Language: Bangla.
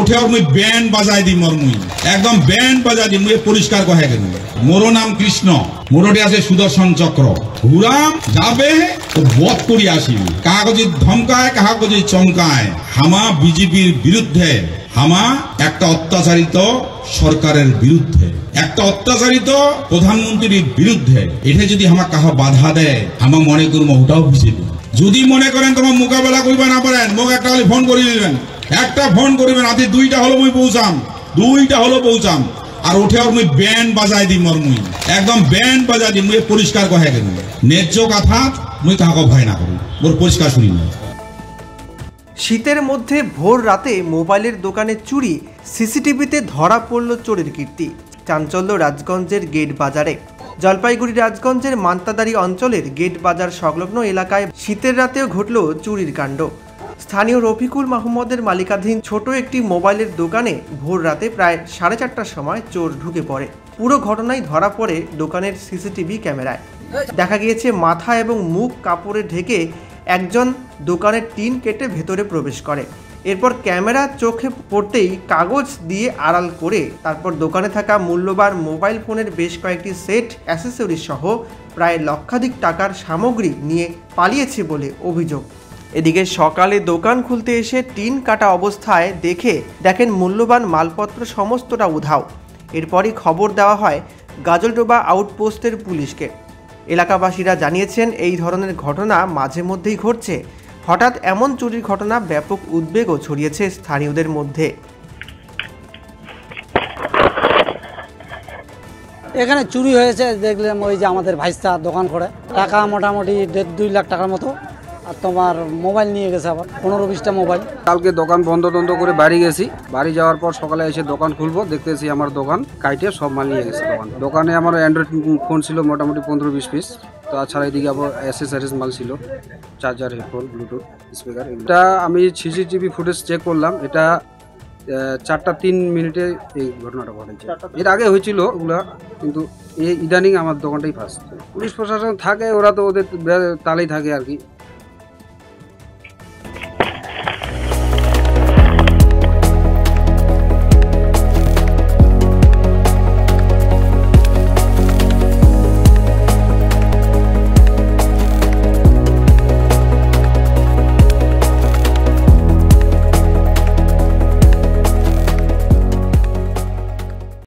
উঠে মুই ব্যান্ড বাজাই দি মুই একদম ব্যান্ড বাজাই দি মুই পরিষ্কার কহে গেল মোর নাম কৃষ্ণ মোরটি আছে সুদর্শন চক্র হুরাম যাবে তো বধ করি আসিবি কাগজি ধমকায় কাগজি চমকায় হামা বিজেপির বিরুদ্ধে হামা একটা অত্যাচারিত সরকারের বিরুদ্ধে একটা অত্যাচারিত প্রধানমন্ত্রীর বিরুদ্ধে এটা যদি হামা কাহা বাধা দেয় হামা মনে করবো ওটাও বিজেপি যদি মনে করেন তোমার মোকাবেলা করবে না পারেন মোক একটা হলে ফোন করে দিবেন একটা ফোন করিবেন আদি দুইটা হলো মুই পৌঁছাম আর উঠে মুই ব্যান্ড বাজাই দি মুই একদম ব্যান্ড বাজাই দি মুই পরিষ্কার কহে গেল ন্যায্য কথা মুই কাহাকে ভয় না করি মোর পরিষ্কার শুনি না। শীতের মধ্যে ভোর রাতে মোবাইলের দোকানে চুরি, সিসিটিভিতে ধরা পড়ল চোরের কীর্তি। চাঞ্চল্য রাজগঞ্জের গেট বাজারে। জলপাইগুড়ি রাজগঞ্জের মান্তাদারি অঞ্চলের গেট বাজার সংলগ্ন এলাকায় শীতের রাতেও ঘটল চুরির কাণ্ড। স্থানীয় রফিকুল মাহমুদের মালিকাধীন ছোট একটি মোবাইলের দোকানে ভোর রাতে প্রায় 4:30টার সময় চোর ঢুকে পড়ে। পুরো ঘটনাই ধরা পড়ে দোকানের সিসিটিভি ক্যামেরায়। দেখা গিয়েছে মাথা এবং মুখ কাপড়ে ঢেকে একজন দোকানের টিন কেটে ভেতরে প্রবেশ করে। এরপর ক্যামেরা চোখে পড়তেই কাগজ দিয়ে আড়াল করে তারপর দোকানে থাকা মূল্যবান মোবাইল ফোনের বেশ কয়েকটি সেট অ্যাসেসরিজ সহ প্রায় লক্ষাধিক টাকার সামগ্রী নিয়ে পালিয়েছে বলে অভিযোগ। এদিকে সকালে দোকান খুলতে এসে টিন কাটা অবস্থায় দেখেন মূল্যবান মালপত্র সমস্তটা উধাও। এরপরই খবর দেওয়া হয় গাজলডোবা আউটপোস্টের পুলিশকে। এলাকাবাসীরা জানিয়েছেন এই ধরনের ঘটনা মাঝে মধ্যেই ঘটছে। হঠাৎ এমন চুরির ঘটনা ব্যাপক উদ্বেগও ছড়িয়েছে স্থানীয়দের মধ্যে। এখানে চুরি হয়েছে দেখলাম, ওই যে আমাদের ভাইস্তা দোকান করে টাকা মোটামুটি 1.5-2 লাখ টাকার মতো, আর তোমার মোবাইল নিয়ে গেছে আবার 15-20টা মোবাইল। কালকে দোকান বন্ধ করে বাড়ি গেছি। বাড়ি যাওয়ার পর সকালে এসে দোকান খুলবো, দেখতেছি আমার দোকান কাইটে সব মাল নিয়ে গেছে। দোকানে আমার অ্যান্ড্রয়েড ফোন ছিল মোটামুটি 15-20 পিস। তাছাড়া এদিকে আবার অ্যাসেসরিজ মাল ছিল, চার্জার, হেডফোন, ব্লুটুথ স্পিকার। এটা আমি সিসিটিভি ফুটেজ চেক করলাম, এটা 4টা 3 মিনিটে এই ঘটনাটা ঘটেছে। এর আগে হয়েছিল ওগুলা, কিন্তু এই ইদানিং আমার দোকানটাই ফার্স্ট। পুলিশ প্রশাসন থাকে, ওরা তো ওদের তালেই থাকে আর কি।